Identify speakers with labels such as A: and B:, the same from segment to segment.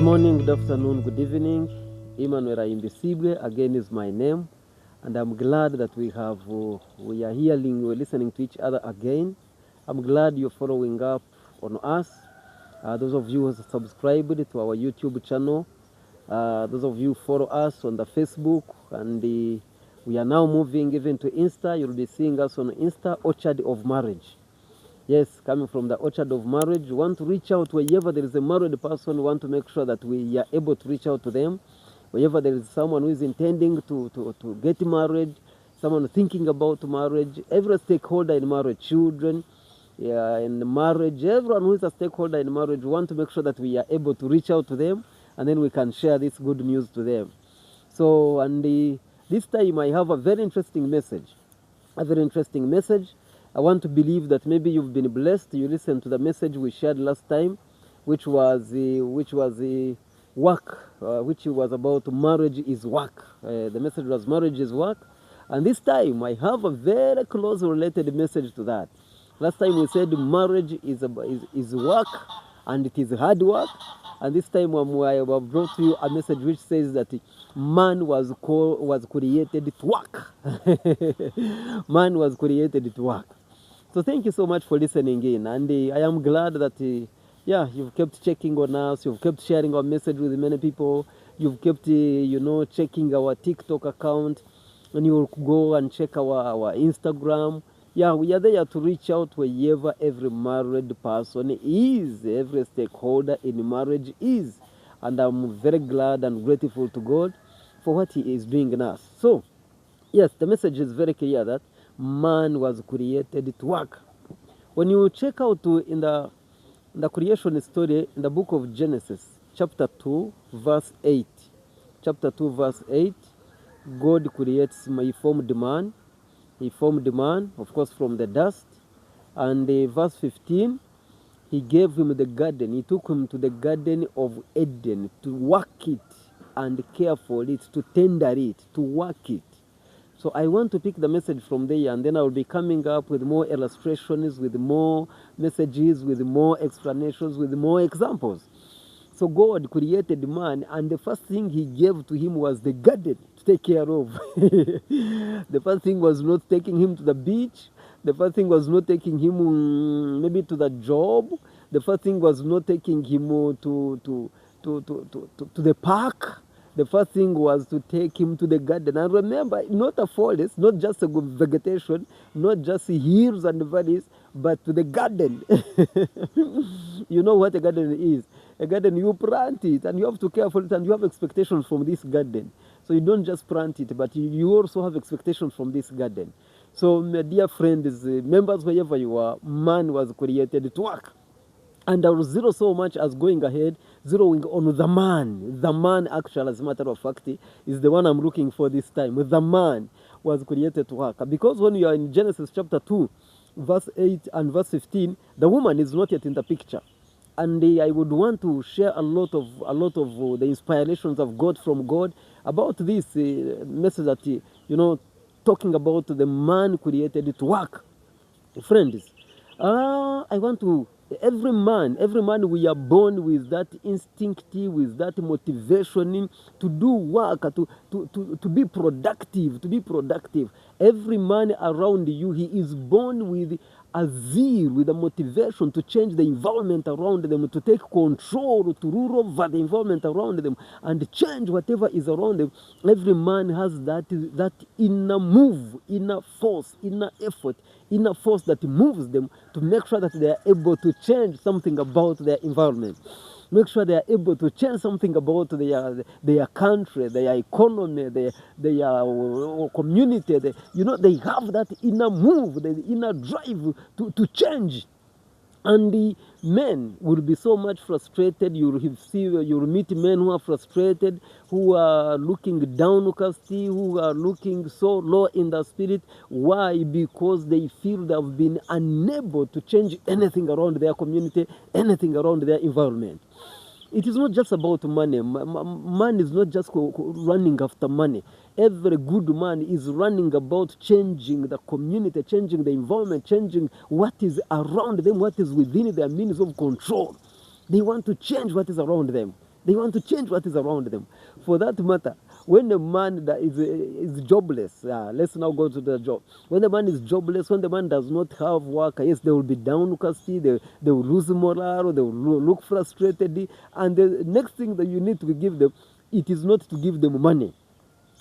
A: morning, good afternoon, good evening. Emmanuel Imbisible again is my name, and I'm glad that we are we're listening to each other again. I'm glad you're following up on us. Those of you who have subscribed to our YouTube channel, those of you who follow us on the Facebook, and we are now moving even to Insta. You'll be seeing us on Insta, Orchard of Marriage. Yes, coming from the Orchard of Marriage. We want to reach out wherever there is a married person. We want to make sure that we are able to reach out to them. Wherever there is someone who is intending to get married, someone thinking about marriage, every stakeholder in marriage, children, in marriage, everyone who is a stakeholder in marriage, we want to make sure that we are able to reach out to them, and then we can share this good news to them. So, this time I have a very interesting message. A very interesting message. I want to believe that maybe you've been blessed. You listened to the message we shared last time, which was work, which was about marriage is work. The message was marriage is work, and this time I have a very close related message to that. Last time we said marriage is work, and it is hard work, and this time I have brought to you a message which says that man was created to work. Man was created to work. So thank you so much for listening in, and I am glad that you've kept checking on us, you've kept sharing our message with many people, you've kept checking our TikTok account, and you will go and check our Instagram. Yeah, we are there to reach out wherever every married person is, every stakeholder in marriage is, and I'm very glad and grateful to God for what He is doing in us. So yes, the message is very clear that man was created to work. When you check out in the creation story in the book of Genesis, chapter 2, verse 8. Chapter 2, verse 8, God creates, He formed man. He formed man, of course, from the dust. And verse 15, He gave him the garden. He took him to the Garden of Eden to work it and care for it, to tender it, to work it. So I want to pick the message from there, and then I will be coming up with more illustrations, with more messages, with more explanations, with more examples. So God created man, and the first thing He gave to him was the garden to take care of. The first thing was not taking him to the beach. The first thing was not taking him maybe to the job. The first thing was not taking him to the park. The first thing was to take him to the garden. And remember, not a forest, not just a vegetation, not just hills and valleys, but to the garden. You know what a garden is. A garden, you plant it, and you have to care for it, and you have expectations from this garden. So you don't just plant it, but you also have expectations from this garden. So, my dear friends, members, wherever you are, man was created to work. And I will zero so much as going ahead, zeroing on the man. The man, actually, as a matter of fact, is the one I'm looking for this time. The man was created to work. Because when you are in Genesis chapter 2, verse 8 and verse 15, the woman is not yet in the picture. And I would want to share a lot of the inspirations of God from God about this message that, talking about the man created to work. Friends, I want to, every man, we are born with that instinct, with that motivation to do work, to be productive, Every man around you, he is born with a zeal, with a motivation to change the environment around them, to take control, to rule over the environment around them, and change whatever is around them. Every man has that inner move, inner force, inner effort, inner force that moves them to make sure that they are able to change something about their environment. Make sure they are able to change something about their country, their economy, their community. They have that inner move, the inner drive to change. And the men will be so much frustrated. You'll meet men who are frustrated, who are looking downcast, who are looking so low in the spirit. Why? Because they feel they have been unable to change anything around their community, anything around their environment. It is not just about money. Man is not just running after money. Every good man is running about changing the community, changing the environment, changing what is around them, what is within their means of control. They want to change what is around them. They want to change what is around them. For that matter, when a man that is jobless, let's now go to the job. When the man is jobless, when the man does not have work, yes, they will be downcasty, they will lose morale, they will look frustrated. And the next thing that you need to give them, it is not to give them money.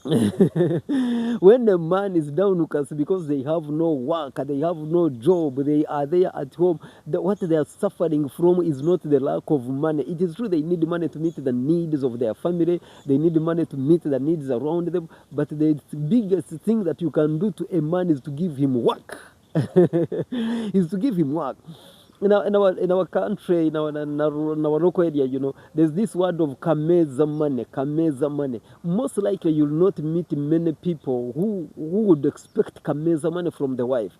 A: When a man is down because they have no work, they have no job, they are there at home, what they are suffering from is not the lack of money. It is true they need money to meet the needs of their family, they need money to meet the needs around them, but the biggest thing that you can do to a man is to give him work. Is to give him work. In our country, in our local area, there's this word of kameza money. Most likely, you'll not meet many people who would expect kameza money from the wife.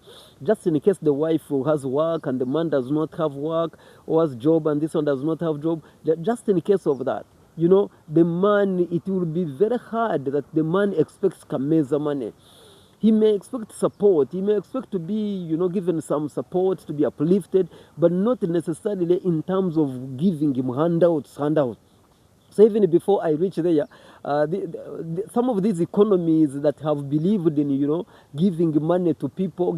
A: Just in case the wife has work and the man does not have work, or has job and this one does not have job, just in case of that, the man, it will be very hard that the man expects kameza money. He may expect support. He may expect to be, given some support, to be uplifted, but not necessarily in terms of giving him handouts. So even before I reach there, some of these economies that have believed in, giving money to people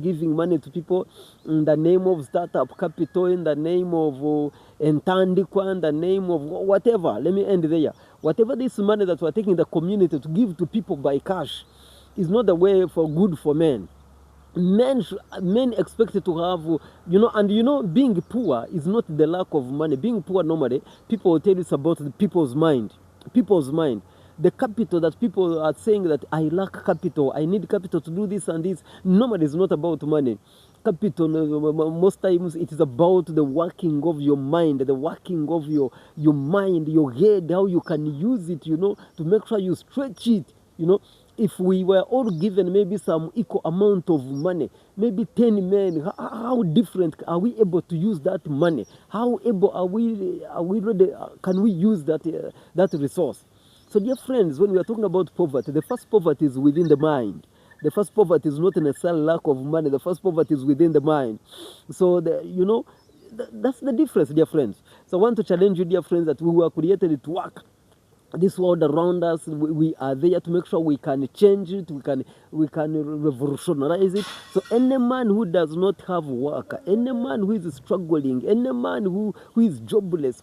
A: in the name of startup capital, in the name of entandikwa, in the name of whatever. Let me end there. Whatever this money that we're taking in the community to give to people by cash is not the way for good for men. Men expected to have, being poor is not the lack of money. Being poor, normally, people will tell you it's about the people's mind. The capital that people are saying that I lack capital, I need capital to do this and this. Normally, it's not about money. Capital, most times, it is about the working of your mind, the working of your mind, your head, how you can use it, to make sure you stretch it, If we were all given maybe some equal amount of money, maybe 10 men, how different are we able to use that money? How able are we ready, can we use that resource? So dear friends, when we are talking about poverty, the first poverty is within the mind. The first poverty is not necessarily lack of money. The first poverty is within the mind. So, that's the difference, dear friends. So I want to challenge you, dear friends, that we were created to work. This world around us, we are there to make sure we can change it, we can revolutionize it. So any man who does not have work, any man who is struggling, any man who is jobless,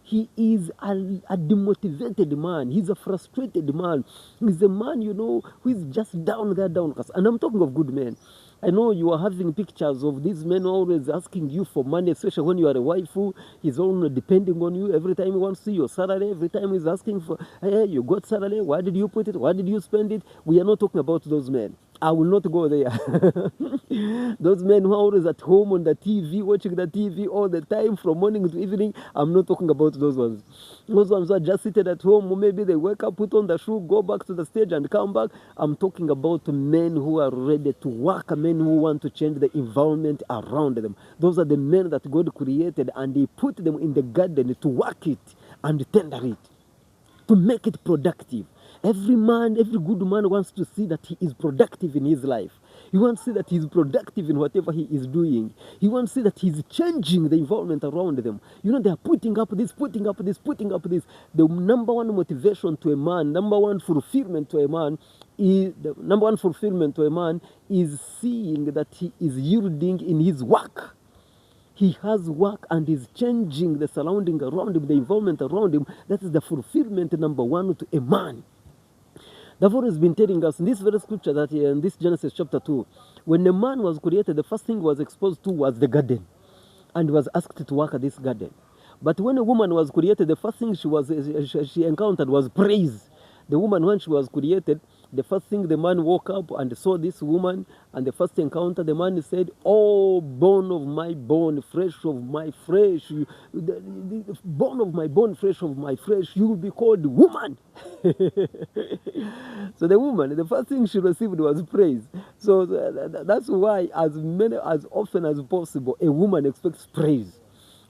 A: he is a demotivated man, he's a frustrated man, he's a man, who is just down there, downcast. And I'm talking of good men. I know you are having pictures of these men always asking you for money, especially when you are a wife who is only depending on you. Every time he wants to see your salary, every time he's asking for, hey, you got salary, where did you put it, where did you spend it? We are not talking about those men. I will not go there. Those men who are always at home on the TV, watching the TV all the time from morning to evening, I'm not talking about those ones. Those ones are just seated at home, or maybe they wake up, put on the shoe, go back to the stage and come back. I'm talking about men who are ready to work, men who want to change the environment around them. Those are the men that God created, and He put them in the garden to work it and tender it, to make it productive. Every good man wants to see that he is productive in his life. He wants to see that he is productive in whatever he is doing. He wants to see that he is changing the environment around them. They are putting up this. The number one motivation to a man, number one fulfillment to a man is seeing that he is yielding in his work. He has work and is changing the surrounding around him, the environment around him. That is the fulfillment number one to a man. The Lord has been telling us in this very scripture that in this Genesis chapter 2, when a man was created, the first thing he was exposed to was the garden, and was asked to work at this garden. But when a woman was created, the first thing she encountered was praise. The woman, when she was created, the first thing the man woke up and saw this woman, and the first encounter, the man said, "Oh, bone of my bone, flesh of my flesh, the bone of my bone, flesh of my flesh, you will be called woman." So the woman, the first thing she received was praise. So that's why as often as possible, a woman expects praise.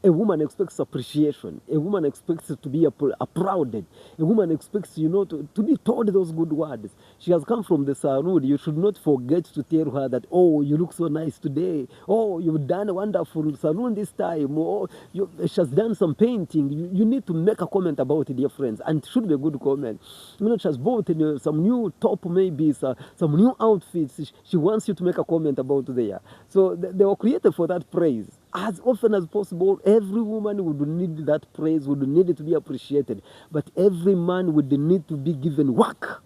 A: A woman expects appreciation. A woman expects to be applauded. A woman expects, to be told those good words. She has come from the salon. You should not forget to tell her that, oh, you look so nice today. Oh, you've done a wonderful salon this time. Oh, she has done some painting. You need to make a comment about it, dear friends, and it should be a good comment. She has bought some new top, maybe some new outfits. She wants you to make a comment about there. So they were created for that praise. As often as possible, every woman would need that praise, would need it to be appreciated. But every man would need to be given work.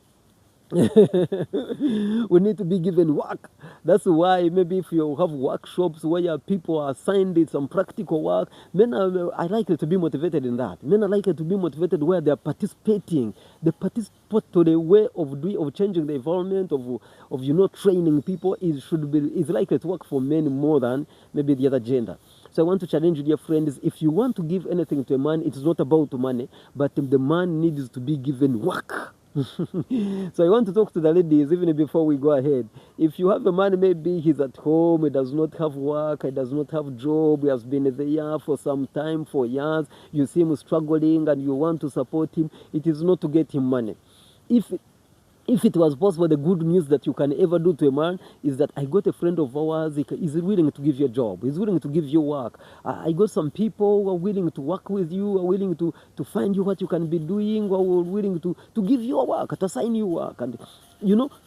A: We need to be given work. That's why maybe if you have workshops where people are assigned some practical work, men are likely to be motivated in that. Men are likely to be motivated where they are participating. They participate to the way of changing the environment, of training people. Is likely to work for men more than maybe the other gender. So I want to challenge you, dear friends, if you want to give anything to a man, it is not about money, but the man needs to be given work. So I want to talk to the ladies even before we go ahead. If you have a man, maybe he's at home, he does not have work, he does not have job, he has been there for some time, for years, you see him struggling and you want to support him, it is not to get him money. If it was possible, the good news that you can ever do to a man is that I got a friend of ours, he's willing to give you a job, he's willing to give you work. I got some people who are willing to work with you, are willing to find you what you can be doing, who are willing to give you a work, to assign you work. And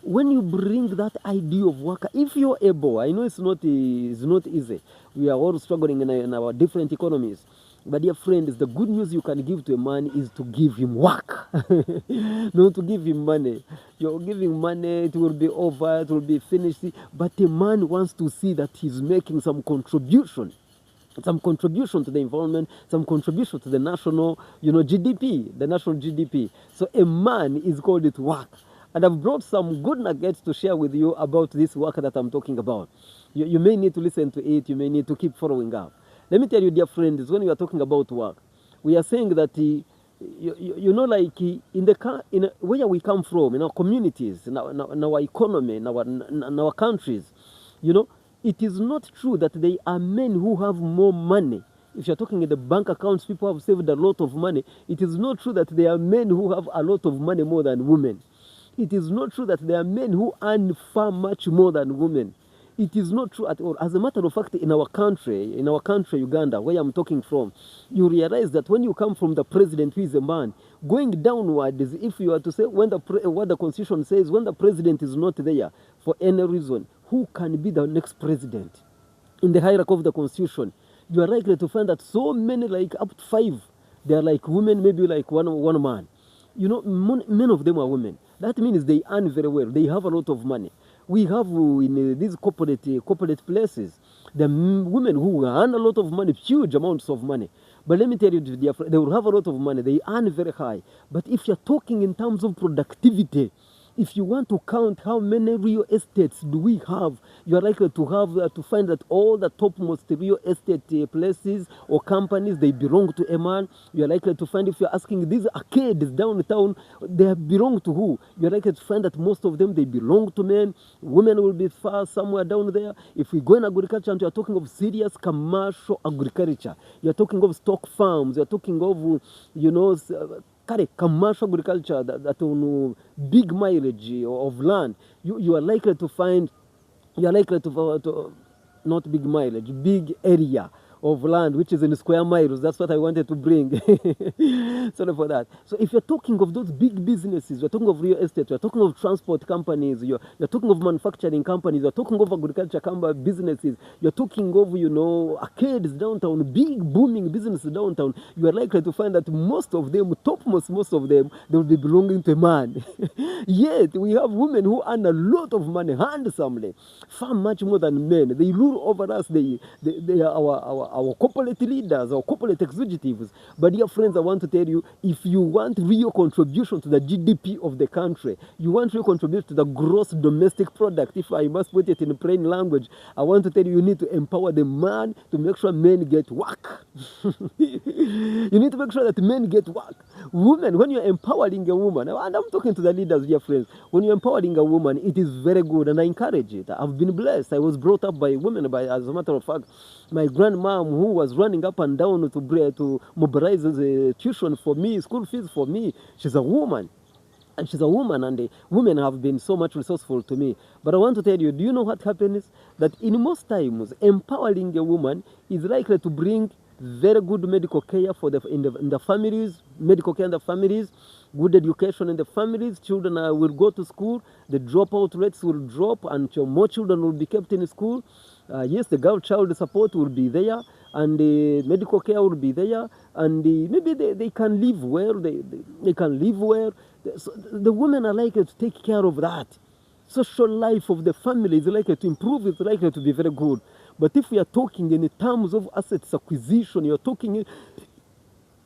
A: when you bring that idea of work, if you're able, I know it's not easy. We are all struggling in our different economies. But dear friends, the good news you can give to a man is to give him work. Not to give him money. You're giving money, it will be over, it will be finished. But a man wants to see that he's making some contribution to the environment, some contribution to the national, GDP, the national GDP. So a man is called it work. And I've brought some good nuggets to share with you about this work that I'm talking about. You may need to listen to it, you may need to keep following up. Let me tell you, dear friends, when we are talking about work, we are saying that, in where we come from, in our communities, in our economy, in our countries, it is not true that there are men who have more money. If you're talking in the bank accounts, people have saved a lot of money. It is not true that there are men who have a lot of money more than women. It is not true that there are men who earn far much more than women. It is not true at all. As a matter of fact, in our country, Uganda, where I'm talking from, you realize that when you come from the president who is a man, going downward is, if you are to say what the constitution says, when the president is not there for any reason, who can be the next president? In the hierarchy of the constitution, you are likely to find that so many, like up to 5, they are like women, maybe like one man. Many of them are women. That means they earn very well. They have a lot of money. We have in these corporate places, the women who earn a lot of money, huge amounts of money. But let me tell you, they will have a lot of money. They earn very high. But if you're talking in terms of productivity, if you want to count how many real estates do we have, you are likely to have to find that all the topmost real estate places or companies, they belong to a man. You are likely to find, if you're asking these arcades downtown, they belong to who? You are likely to find that most of them, they belong to men. Women will be far somewhere down there. If we go in agriculture, and you are talking of serious commercial agriculture, you are talking of stock farms, you are talking of, commercial agriculture, that on big mileage of land, you are likely to find, not big mileage, big area of land, which is in square miles. That's what I wanted to bring. Sorry for that. So if you're talking of those big businesses, you're talking of real estate, you're talking of transport companies, you're talking of manufacturing companies, you're talking of agriculture businesses, you're talking of, arcades downtown, big booming businesses downtown, you are likely to find that most of them, they will be belonging to a man. Yet, we have women who earn a lot of money handsomely, far much more than men. They rule over us. They are our corporate leaders, our corporate executives. But dear friends, I want to tell you, if you want real contribution to the GDP of the country, you want real contribution to the gross domestic product, if I must put it in plain language, I want to tell you, you need to empower the man to make sure men get work. You need to make sure that men get work. Women, when you're empowering a woman, and I'm talking to the leaders, dear friends, when you're empowering a woman, it is very good, and I encourage it. I've been blessed. I was brought up by women. As a matter of fact, my grandmom, who was running up and down to mobilize the tuition for me, school fees for me, she's a woman. And she's a woman, and the women have been so much resourceful to me. But I want to tell you, do you know what happens? That in most times, empowering a woman is likely to bring very good medical care for in the families, medical care in the families, good education in the families. Children will go to school, the dropout rates will drop, and more children will be kept in school. Yes, the girl child support will be there, and the medical care will be there, and maybe they can live well, they can live well. So the women are likely to take care of that. Social life of the family is likely to improve, it's likely to be very good. But if we are talking in terms of assets acquisition, you're talking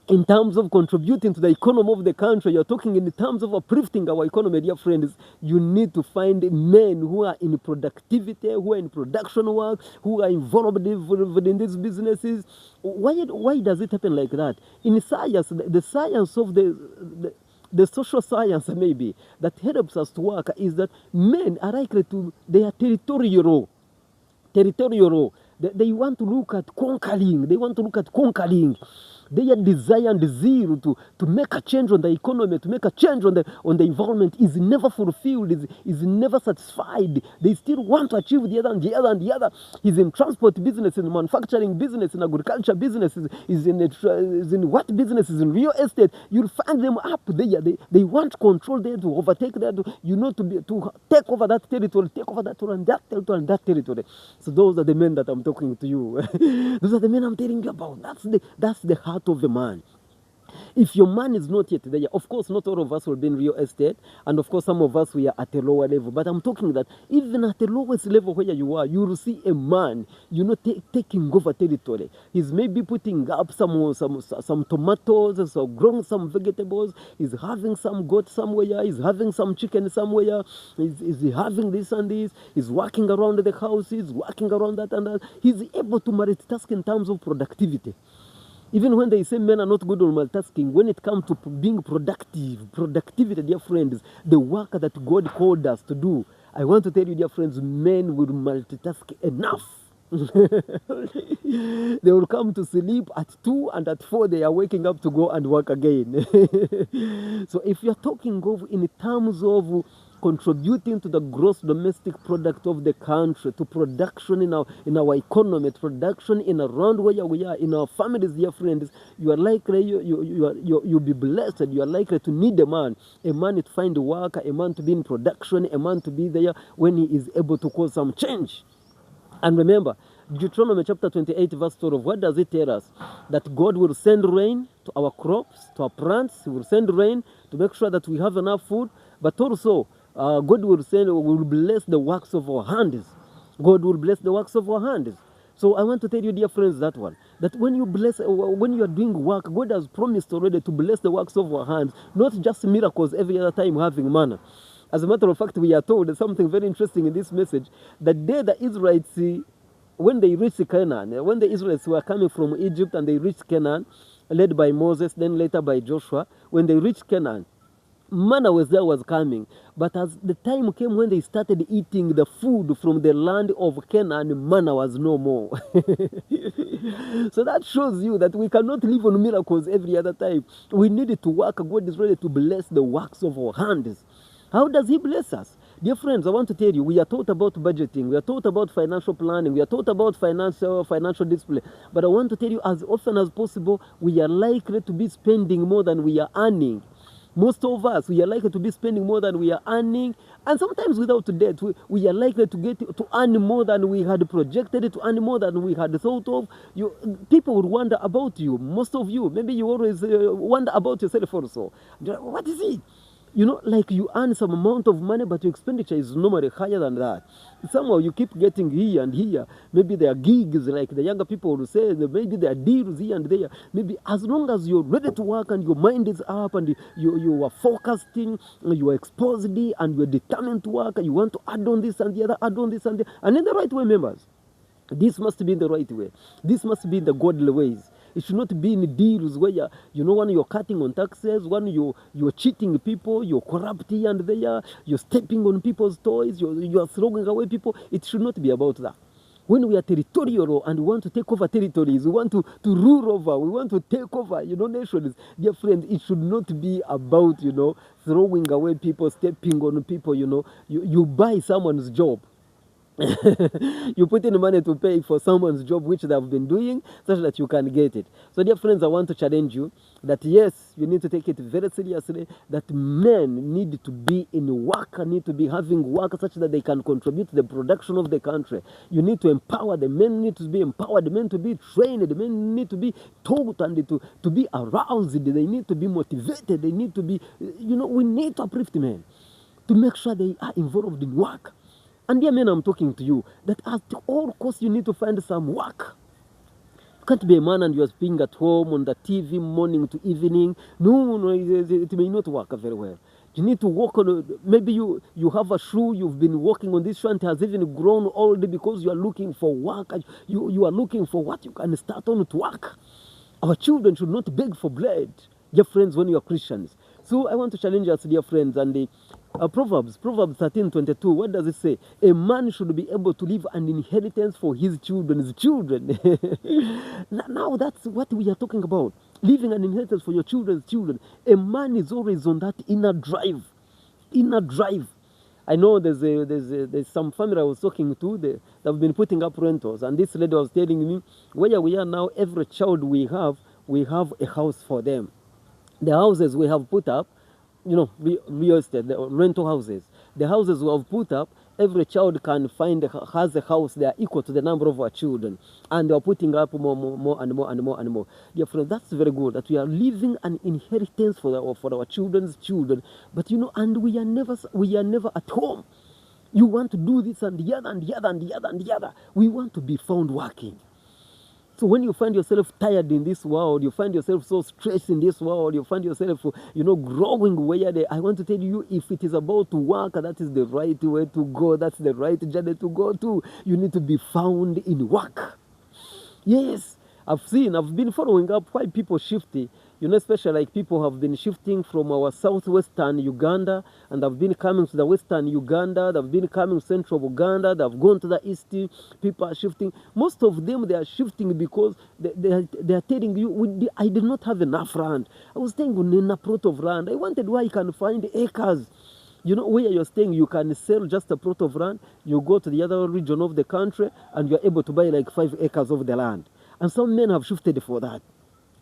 A: in terms of contributing to the economy of the country, you're talking in terms of uplifting our economy, dear friends, you need to find men who are in productivity, who are in production work, who are involved in these businesses. Why does it happen like that? In science, the science of the social science maybe that helps us to work is that men are likely to, they are territorial. They want to look at conquering. They want to look at conquering. Their desire and zeal to make a change on the economy, to make a change on the environment is never fulfilled, is never satisfied. They still want to achieve the other and the other and the other. He's in transport business, in manufacturing business, in agriculture business, is in what business, is in real estate. You'll find them up there. They want control there, to overtake that, to take over that territory, and that territory and that territory. So those are the men that I'm talking to you. Those are the men I'm telling you about. That's the heart of the man. If your man is not yet there, of course, not all of us will be in real estate, and of course, some of us we are at a lower level. But I'm talking that even at the lowest level where you are, you will see a man, taking over territory. He's maybe putting up some tomatoes, so growing some vegetables. He's having some goat somewhere. He's having some chicken somewhere. He's having this and this. He's working around the house. He's working around that and that. He's able to multitask in terms of productivity. Even when they say men are not good on multitasking, when it comes to being productivity, dear friends, the work that God called us to do, I want to tell you, dear friends, men will multitask enough. They will come to sleep at 2 and at 4 they are waking up to go and work again. So if you're talking of in terms of contributing to the gross domestic product of the country, to production in our economy, to production in around where we are, in our families, dear friends, you are likely, you'll be blessed. You are likely to need a man to find work, a man to be in production, a man to be there when he is able to cause some change. And remember, Deuteronomy chapter 28, verse 12, what does it tell us? That God will send rain to our crops, to our plants. He will send rain to make sure that we have enough food, but also God will bless the works of our hands. God will bless the works of our hands. So I want to tell you, dear friends, that when you are doing work, God has promised already to bless the works of our hands, not just miracles every other time having manna. As a matter of fact, we are told something very interesting in this message, that the Israelites, when they reached Canaan, when the Israelites were coming from Egypt and they reached Canaan, led by Moses, then later by Joshua, when they reached Canaan, manna was coming. But as the time came when they started eating the food from the land of Canaan, manna was no more. So that shows you that we cannot live on miracles every other time. We need to work. God is ready to bless the works of our hands. How does he bless us? Dear friends, I want to tell you, we are taught about budgeting, we are taught about financial planning, we are taught about financial discipline. But I want to tell you, as often as possible, we are likely to be spending more than we are earning. Most of us, we are likely to be spending more than we are earning, and sometimes without debt, we are likely to earn more than we had projected, to earn more than we had thought of. People would wonder about you. Most of you, maybe you always wonder about yourself also. What is it? Like you earn some amount of money, but your expenditure is normally higher than that. Somehow you keep getting here and here. Maybe there are gigs, like the younger people will say. Maybe there are deals here and there. Maybe as long as you're ready to work and your mind is up and you are focusing, you are exposed and you're determined to work, and you want to add on this and the other, add on this and the other. And in the right way, members. This must be in the right way. This must be in the godly ways. It should not be in deals where one you're cutting on taxes, one you're cheating people, you're corrupt here and there, you're stepping on people's toys, you're throwing away people. It should not be about that. When we are territorial and we want to take over territories, we want to rule over, we want to take over, nations, dear friends, it should not be about, throwing away people, stepping on people, you buy someone's job. You put in money to pay for someone's job which they have been doing such that you can get it. So dear friends, I want to challenge you that yes, you need to take it very seriously, that men need to be in work, need to be having work such that they can contribute to the production of the country. You need to empower the men, need to be empowered, the men to be trained, the men need to be taught and to be aroused, they need to be motivated, they need to be, we need to uplift men to make sure they are involved in work. And dear men, I'm talking to you that at all costs you need to find some work. You can't be a man and you're being at home on the TV morning to evening. No, it may not work very well. You need to work on, maybe you have a shoe, you've been working on this shoe and it has even grown already because you are looking for work. You are looking for what you can start on to work. Our children should not beg for bread, dear friends, when you are Christians. So I want to challenge us, dear friends, and Proverbs 13:22, what does it say? A man should be able to leave an inheritance for his children's children. Now that's what we are talking about. Leaving an inheritance for your children's children. A man is always on that inner drive. Inner drive. I know there's some family I was talking to, they have been putting up rentals, and this lady was telling me, where we are now, every child we have a house for them. The houses we have put up, real estate, the rental houses. The houses we have put up, every child has a house that are equal to the number of our children. And they are putting up more and more and more and more. Dear friends, that's very good that we are leaving an inheritance for our children's children. But and we are never at home. You want to do this and the other and the other and the other and the other. We want to be found working. So when you find yourself tired in this world, you find yourself so stressed in this world, you find yourself, growing where I want to tell you, if it is about work, that is the right way to go. That's the right journey to go to. You need to be found in work. Yes, I've been following up why people shift. Especially like people have been shifting from our southwestern Uganda and have been coming to the western Uganda, they've been coming to central Uganda, they've gone to the east, people are shifting. Most of them, they are shifting because they are telling you, I did not have enough land. I was staying in a plot of land. I wanted where I can find acres. Where you're staying, you can sell just a plot of land, you go to the other region of the country and you're able to buy like 5 acres of the land. And some men have shifted for that,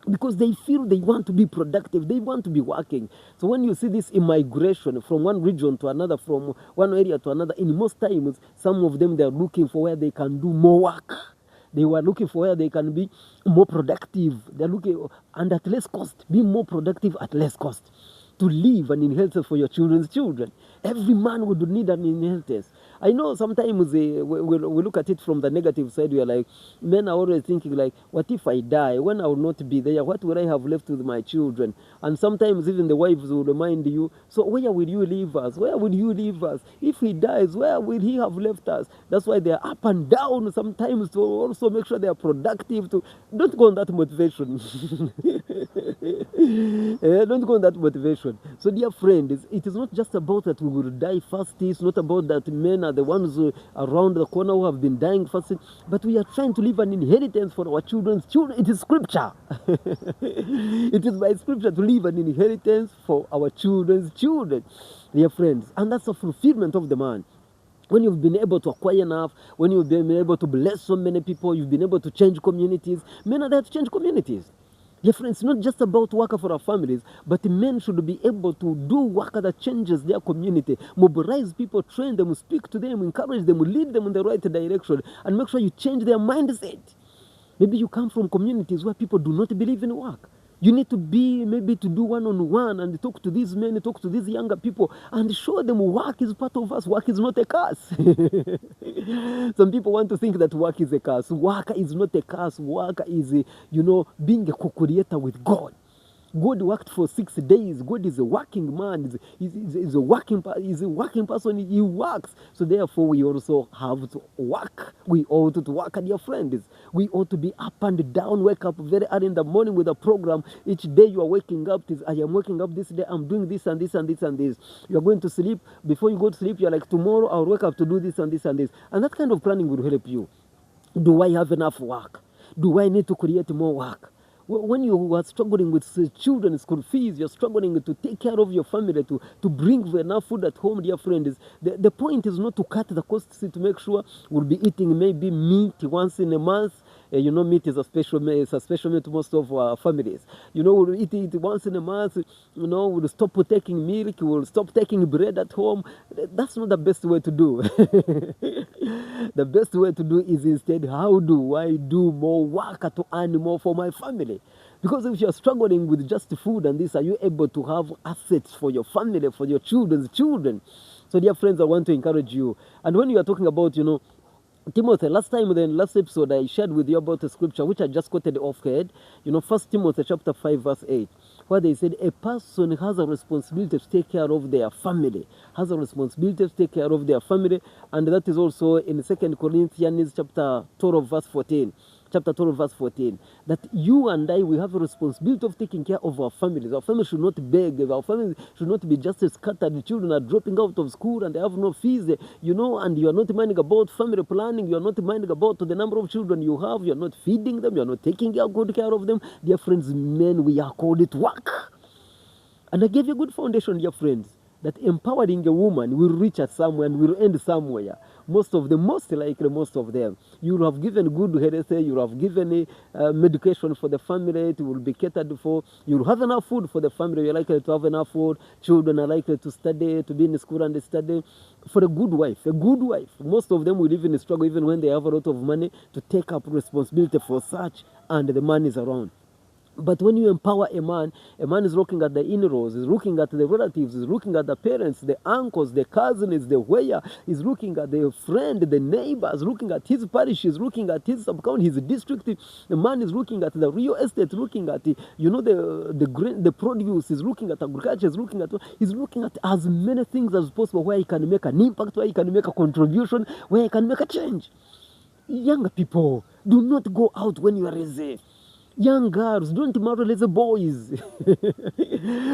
A: because they feel they want to be productive, they want to be working. So when you see this immigration from one region to another, from one area to another, in most times, some of them, they are looking for where they can do more work. They were looking for where they can be more productive. They're looking, and at less cost, be more productive at less cost. To leave an inheritance for your children's children. Every man would need an inheritance. I know sometimes we look at it from the negative side. We are like, men are always thinking like, what if I die? When I will not be there, what will I have left with my children? And sometimes even the wives will remind you, so where will you leave us? Where will you leave us? If he dies, where will he have left us? That's why they are up and down sometimes to also make sure they are productive. Don't go on that motivation. Don't go on that motivation. So dear friends, it is not just about that we will die fast. It's not about that men are the ones around the corner who have been dying fast. But we are trying to leave an inheritance for our children's children. It is scripture. It is by scripture to leave an inheritance for our children's children, dear friends. And that's a fulfillment of the man. When you've been able to acquire enough, when you've been able to bless so many people, you've been able to change communities. Men are there to change communities. Dear friends, it's not just about work for our families, but men should be able to do work that changes their community, mobilize people, train them, speak to them, encourage them, lead them in the right direction, and make sure you change their mindset. Maybe you come from communities where people do not believe in work. You need to maybe to do one-on-one and talk to these men, talk to these younger people, and show them work is part of us. Work is not a curse. Some people want to think that work is a curse. Work is not a curse. Work is, being a co-creator with God. God worked for 6 days. God is a working man. He's a working person. He works. So therefore, we also have to work. We ought to work, dear friends. We ought to be up and down. Wake up very early in the morning with a program. Each day you are waking up. I am waking up this day. I'm doing this and this and this and this. You are going to sleep. Before you go to sleep, you are like, tomorrow I'll wake up to do this and this and this. And that kind of planning will help you. Do I have enough work? Do I need to create more work? When you are struggling with children's school fees, you're struggling to take care of your family, to bring enough food at home, dear friends. The point is not to cut the costs, to make sure we'll be eating maybe meat once in a month. Meat is a special meal to most of our families. We'll eat it once in a month. We'll stop taking milk. We'll stop taking bread at home. That's not the best way to do. The best way to do is instead, how do I do more work to earn more for my family? Because if you're struggling with just food and this, are you able to have assets for your family, for your children's children? So, dear friends, I want to encourage you. And when you are talking about, Timothy, last episode, I shared with you about the scripture, which I just quoted off head. 1 Timothy chapter 5, verse 8, where they said, a person has a responsibility to take care of their family, and that is also in 2 Corinthians chapter 12, verse 14. That you and I, we have a responsibility of taking care of our families. Our families should not beg. Our families should not be just scattered. The children are dropping out of school and they have no fees, and you are not minding about family planning. You are not minding about the number of children you have. You are not feeding them. You are not taking good care of them. Dear friends, men, we are called to work. And I gave you a good foundation, dear friends, that empowering a woman will reach us somewhere and will end somewhere. Most of them, you will have given good health, you will have given medication for the family, it will be catered for, you will have enough food for the family, you're likely to have enough food, children are likely to study, to be in school and study. For a good wife, most of them will even struggle, even when they have a lot of money, to take up responsibility for such, and the man is around. But when you empower a man is looking at the in-laws, is looking at the relatives, is looking at the parents, the uncles, the cousins, the where, is looking at the friend, the neighbors, looking at his parish, is looking at his sub-county, his district. The man is looking at the real estate, looking at the produce, is looking at agriculture, is looking at as many things as possible where he can make an impact, where he can make a contribution, where he can make a change. Younger people, do not go out when you are lazy. Young girls, don't marry lazy boys.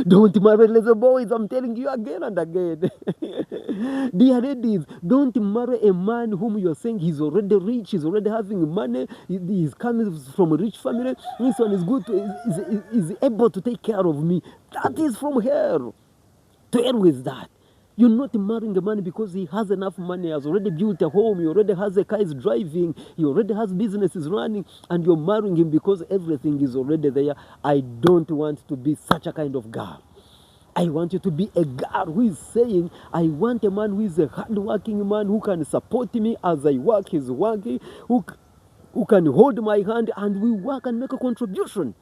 A: Don't marry lazy boys. I'm telling you again and again. Dear ladies, don't marry a man whom you're saying he's already rich, he's already having money, he's coming from a rich family. This one is good, is able to take care of me. That is from hell. To hell with that. You're not marrying a man because he has enough money, he has already built a home, he already has a car he's driving, he already has businesses running, and you're marrying him because everything is already there. I don't want to be such a kind of girl. I want you to be a girl who is saying, I want a man who is a hard-working man who can support me as I work, he's working, who can hold my hand, and we work and make a contribution.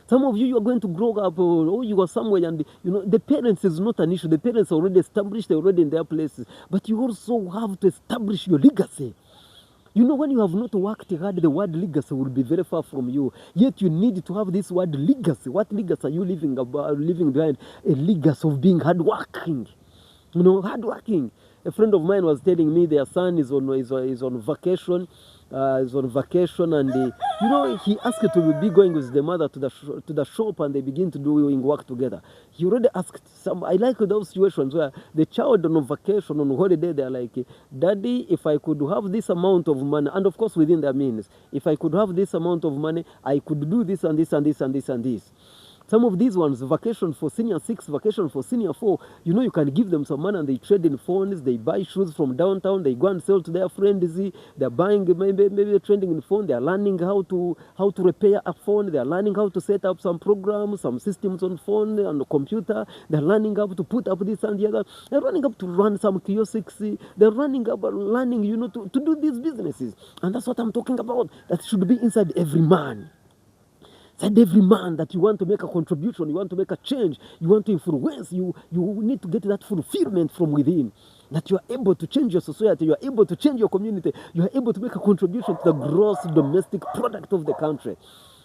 A: Some of you are going to grow up, or you are somewhere, and the parents is not an issue. The parents are already established, they're already in their places. But you also have to establish your legacy. When you have not worked hard, the word legacy will be very far from you. Yet you need to have this word legacy. What legacy are you leaving behind? A legacy of being hardworking. Hardworking. A friend of mine was telling me their son is on vacation. And he asked to be going with the mother to the shop, and they begin to doing work together. He already asked some. I like those situations where the child on vacation, on holiday, they're like, Daddy, if I could have this amount of money, and of course within their means, if I could have this amount of money, I could do this and this and this and this and this. Some of these ones, vacation for senior 6, vacation for senior 4, you can give them some money and they trade in phones, they buy shoes from downtown, they go and sell to their friends, they're buying, maybe they're trading in phone, they're learning how to repair a phone, they're learning how to set up some programs, some systems on phone and the computer, they're learning how to put up this and the other, they're learning up to run some kiosks, they're learning, to do these businesses. And that's what I'm talking about. That should be inside every man. And every man that you want to make a contribution, you want to make a change, you want to influence, you need to get that fulfillment from within. That you are able to change your society, you are able to change your community, you are able to make a contribution to the gross domestic product of the country.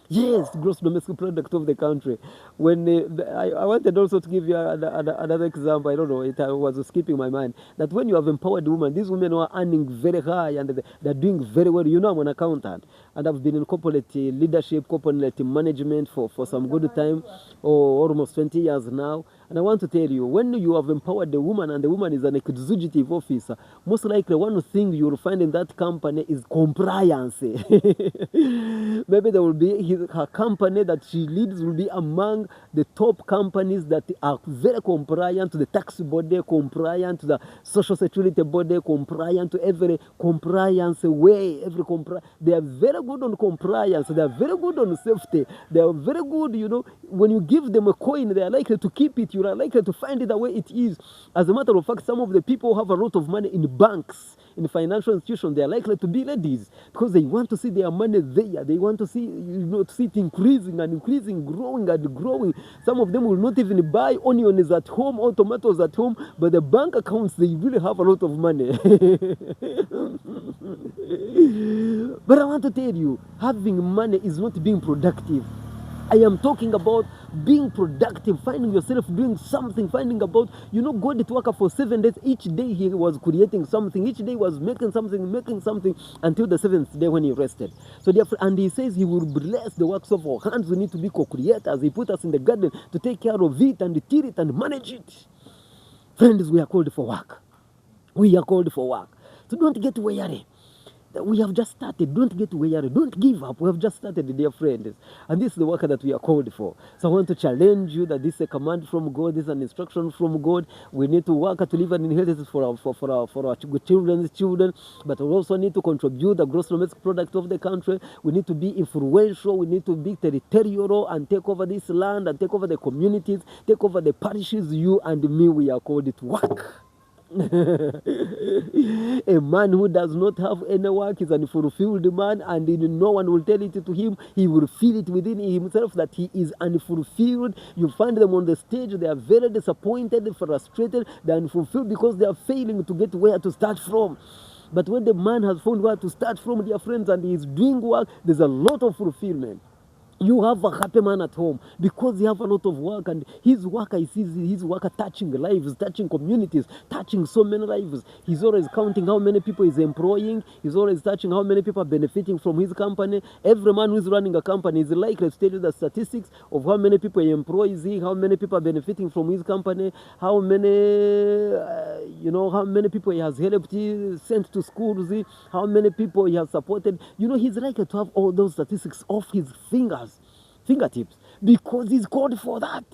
A: Yes, gross domestic product of the country. When I wanted also to give you another example. I don't know, it was skipping my mind. That when you have empowered women, these women who are earning very high and they're doing very well. You know, I'm an accountant and I've been in corporate leadership, corporate management for some good time, or almost 20 years now. And I want to tell you, when you have empowered the woman and the woman is an executive officer, most likely one thing you will find in that company is compliance. Maybe there will be her company that she leads will be among the top companies that are very compliant to the tax body, compliant to the social security body, compliant to every compliance way. They are very good on compliance. They are very good on safety. They are very good, you know, when you give them a coin, they are likely to keep it. You are likely to find it the way it is. As a matter of fact, some of the people who have a lot of money in banks, in financial institutions, they are likely to be ladies because they want to see their money there. They want to see, you know, to see it increasing and increasing, growing and growing. Some of them will not even buy onions at home or tomatoes at home, but the bank accounts, they really have a lot of money. But I want to tell you, having money is not being productive. I am talking about being productive, finding yourself doing something, finding about, you know, God did work for 7 days. Each day he was creating something. Each day was making something until the 7th day when he rested. So therefore, and he says he will bless the works of our hands. We need to be co-creators. He put us in the garden to take care of it and till it and manage it. Friends, we are called for work. We are called for work. So don't get weary. We have just started. Don't get weary. Don't give up. We have just started, dear friends. And this is the work that we are called for. So I want to challenge you that this is a command from God. This is an instruction from God. We need to work to leave an inheritance for our children's children. But we also need to contribute the gross domestic product of the country. We need to be influential. We need to be territorial and take over this land and take over the communities, take over the parishes. You and me, we are called to work. A man who does not have any work is an unfulfilled man, and no one will tell it to him. He will feel it within himself that he is unfulfilled. You find them on the stage, they are very disappointed, frustrated, they are unfulfilled because they are failing to get where to start from. But when the man has found where to start from, dear friends, and he is doing work, there's a lot of fulfillment. You have a happy man at home because he have a lot of work, and his work, I see his work touching lives, touching communities, touching so many lives. He's always counting how many people he's employing. He's always touching how many people are benefiting from his company. Every man who's running a company is likely to tell you the statistics of how many people he employs, how many people are benefiting from his company, how many, how many people he has helped, sent to schools, how many people he has supported. You know, he's likely to have all those statistics off his fingertips, because he's called for that.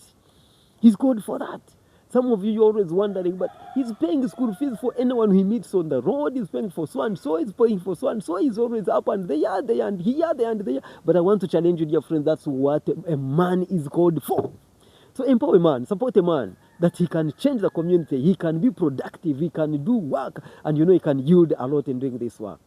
A: He's called for that. Some of you are always wondering, but he's paying school fees for anyone he meets on the road. He's paying for so and so. He's paying for so and so. He's always up and there and here, there and there. But I want to challenge you, dear friends. That's what a man is called for. So empower a man, support a man, that he can change the community. He can be productive. He can do work, and he can yield a lot in doing this work.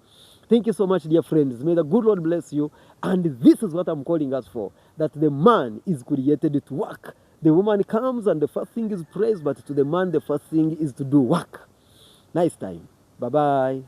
A: Thank you so much, dear friends. May the good Lord bless you. And this is what I'm calling us for, that the man is created to work. The woman comes and the first thing is praise, but to the man, the first thing is to do work. Nice time. Bye-bye.